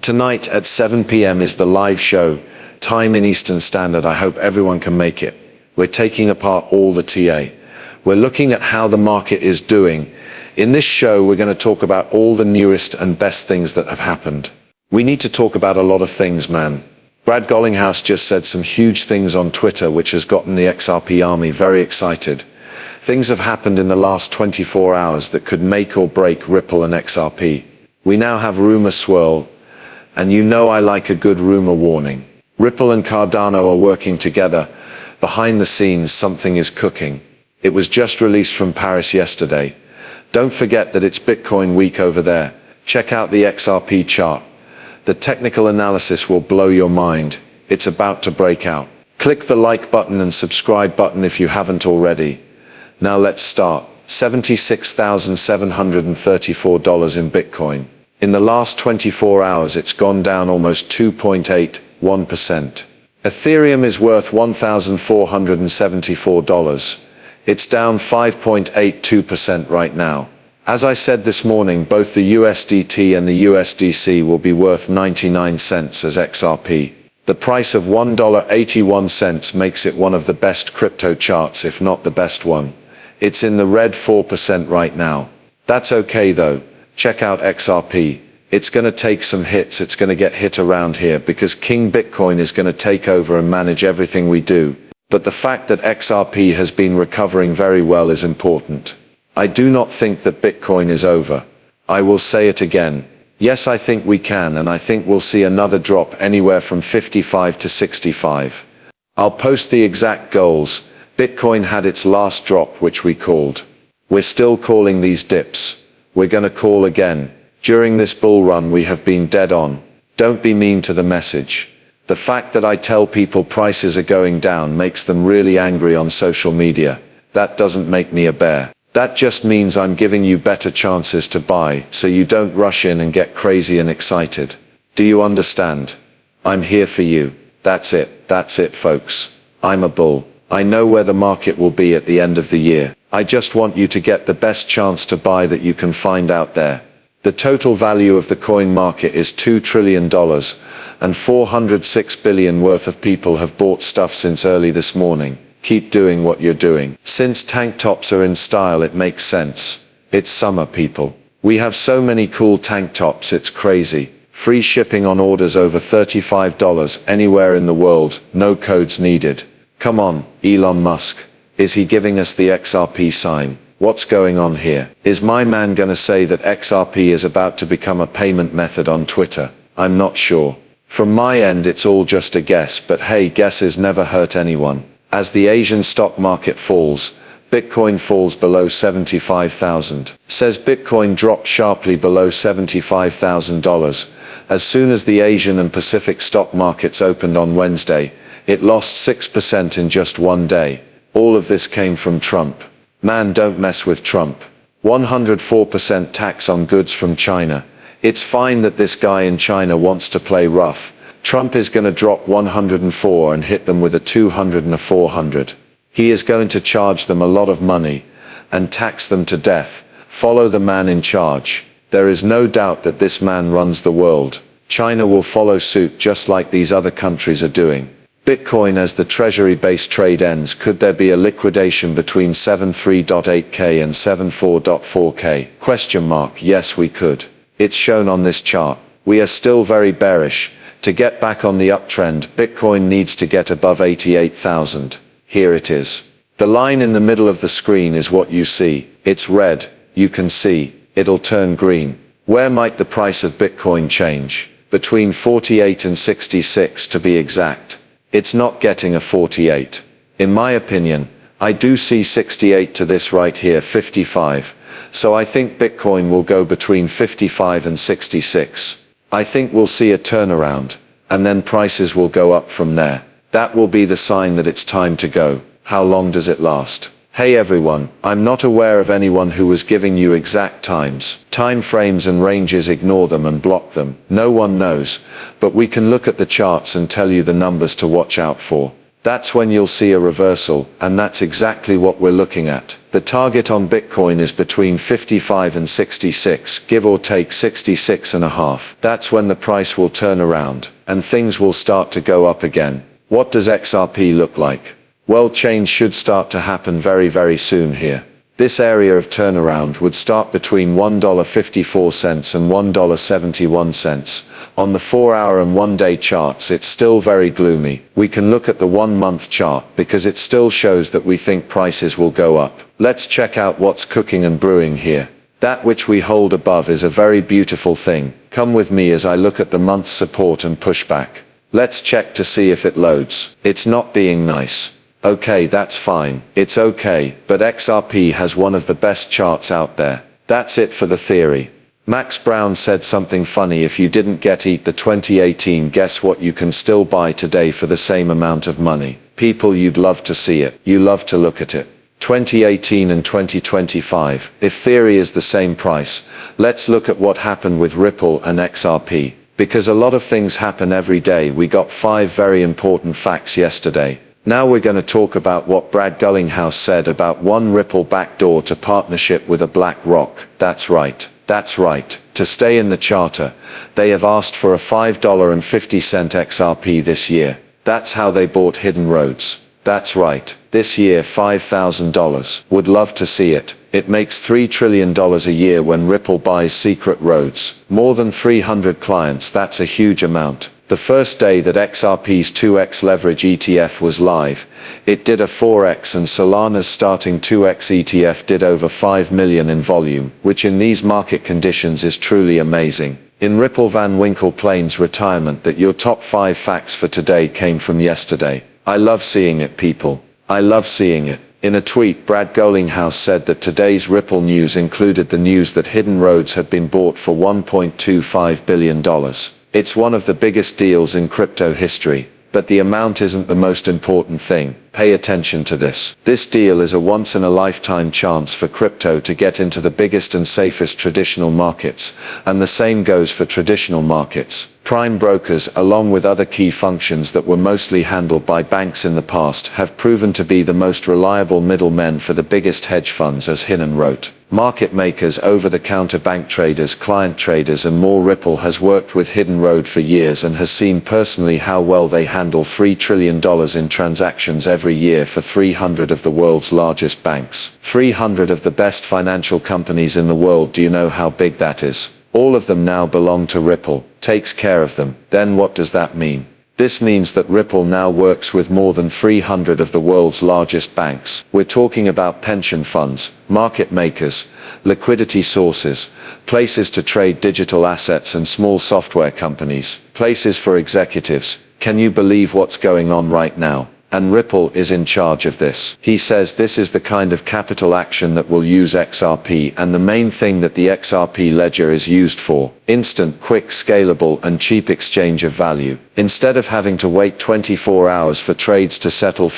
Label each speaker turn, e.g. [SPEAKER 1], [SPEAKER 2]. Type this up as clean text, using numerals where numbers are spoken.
[SPEAKER 1] Tonight at 7 p.m. is the live show, time in Eastern Standard. I hope everyone can make it. We're taking apart all the TA. We're looking at how the market is doing. In this show, we're going to talk about all the newest and best things that have happened. We need to talk about a lot of things, man. Brad Garlinghouse just said some huge things on Twitter, which has gotten the XRP army very excited. Things have happened in the last 24 hours that could make or break Ripple and XRP. We now have rumor swirl, and you know I like a good rumor warning. Ripple and Cardano are working together. Behind the scenes, something is cooking. It was just released from Paris yesterday. Don't forget that it's Bitcoin week over there. Check out the XRP chart. The technical analysis will blow your mind. It's about to break out. Click the like button and subscribe button if you haven't already. Now let's start. $76,734 in Bitcoin. In the last 24 hours, it's gone down almost 2.81%. Ethereum is worth $1,474. It's down 5.82% right now. As I said this morning, both the USDT and the USDC will be worth 99 cents as XRP. The price of $1.81 makes it one of the best crypto charts, if not the best one. It's in the red 4% right now. That's okay though. Check out XRP. It's going to take some hits. It's going to get hit around here because King Bitcoin is going to take over and manage everything we do. But the fact that XRP has been recovering very well is important. I do not think that Bitcoin is over. I will say it again. Yes, I think we can, and I think we'll see another drop anywhere from 55 to 65. I'll post the exact goals. Bitcoin had its last drop, which we called. We're still calling these dips. We're going to call again. During this bull run we have been dead on. Don't be mean to the message. The fact that I tell people prices are going down makes them really angry on social media. That doesn't make me a bear. That just means I'm giving you better chances to buy, so you don't rush in and get crazy and excited. Do you understand? I'm here for you. That's it folks. I'm a bull. I know where the market will be at the end of the year. I just want you to get the best chance to buy that you can find out there. The total value of the coin market is $2 trillion, and 406 billion worth of people have bought stuff since early this morning. Keep doing what you're doing. Since tank tops are in style, it makes sense. It's summer, people. We have so many cool tank tops, it's crazy. Free shipping on orders over $35 anywhere in the world, no codes needed. Come on, Elon Musk. Is he giving us the XRP sign? What's going on here? Is my man gonna say that XRP is about to become a payment method on Twitter? I'm not sure. From my end, it's all just a guess, but hey, guesses never hurt anyone. As the Asian stock market falls, Bitcoin falls below 75,000. Says Bitcoin dropped sharply below $75,000. As soon as the Asian and Pacific stock markets opened on Wednesday, it lost 6% in just one day. All of this came from Trump. Man, don't mess with Trump. 104% tax on goods from China. It's fine that this guy in China wants to play rough. Trump is going to drop 104 and hit them with a 200 and a 400. He is going to charge them a lot of money and tax them to death. Follow the man in charge. There is no doubt that this man runs the world. China will follow suit just like these other countries are doing. Bitcoin, as the treasury-based trade ends, could there be a liquidation between 73.8K and 74.4K? Question mark. Yes, we could. It's shown on this chart. We are still very bearish. To get back on the uptrend, Bitcoin needs to get above 88,000. Here it is. The line in the middle of the screen is what you see. It's red. You can see. It'll turn green. Where might the price of Bitcoin change? Between 48 and 66 to be exact. It's not getting a 48. In my opinion, I do see 68 to this right here, 55. So I think Bitcoin will go between 55 and 66. I think we'll see a turnaround, and then prices will go up from there. That will be the sign that it's time to go. How long does it last? Hey everyone, I'm not aware of anyone who was giving you exact times, time frames and ranges. Ignore them and block them. No one knows, but we can look at the charts and tell you the numbers to watch out for. That's when you'll see a reversal, and that's exactly what we're looking at. The target on Bitcoin is between 55 and 66, give or take 66 and a half. That's when the price will turn around, and things will start to go up again. What does XRP look like? Well, change should start to happen very, very soon here. This area of turnaround would start between $1.54 and $1.71. On the 4-hour and 1-day charts, it's still very gloomy. We can look at the 1-month chart because it still shows that we think prices will go up. Let's check out what's cooking and brewing here. That which we hold above is a very beautiful thing. Come with me as I look at the month's support and pushback. Let's check to see if it loads. It's not being nice. Okay, that's fine. It's okay, but XRP has one of the best charts out there. That's it for the theory. Max Brown said something funny: if you didn't get the 2018, guess what, you can still buy today for the same amount of money. People, you'd love to see it. You love to look at it. 2018 and 2025. If theory is the same price, let's look at what happened with Ripple and XRP. Because a lot of things happen every day. We got 5 very important facts yesterday. Now we're going to talk about what Garlinghouse said about one Ripple backdoor to partnership with a BlackRock. That's right. That's right. To stay in the charter, they have asked for a $5.50 XRP this year. That's how they bought Hidden Roads. That's right. This year $5,000. Would love to see it. It makes $3 trillion a year when Ripple buys Secret Roads. More than 300 clients, that's a huge amount. The first day that XRP's 2x leverage ETF was live, it did a 4x, and Solana's starting 2x ETF did over 5 million in volume, which in these market conditions is truly amazing. In Ripple Van Winkle Plain's retirement, that your top 5 facts for today came from yesterday. I love seeing it, people. I love seeing it. In a tweet, Garlinghouse said that today's Ripple news included the news that Hidden Roads had been bought for $1.25 billion. It's one of the biggest deals in crypto history, but the amount isn't the most important thing. Pay attention to this. This deal is a once-in-a-lifetime chance for crypto to get into the biggest and safest traditional markets, and the same goes for traditional markets. Prime brokers, along with other key functions that were mostly handled by banks in the past, have proven to be the most reliable middlemen for the biggest hedge funds, as Hinnon wrote. Market makers, over-the-counter bank traders, client traders and more. Ripple has worked with Hidden Road for years and has seen personally how well they handle $3 trillion in transactions every year for 300 of the world's largest banks. 300 of the best financial companies in the world. Do you know how big that is? All of them now belong to Ripple, takes care of them. Then what does that mean? This means that Ripple now works with more than 300 of the world's largest banks. We're talking about pension funds, market makers, liquidity sources, places to trade digital assets, and small software companies, places for executives. Can you believe what's going on right now? And Ripple is in charge of this. He says this is the kind of capital action that will use XRP, and the main thing that the XRP ledger is used for: instant, quick, scalable and cheap exchange of value. Instead of having to wait 24 hours for trades to settle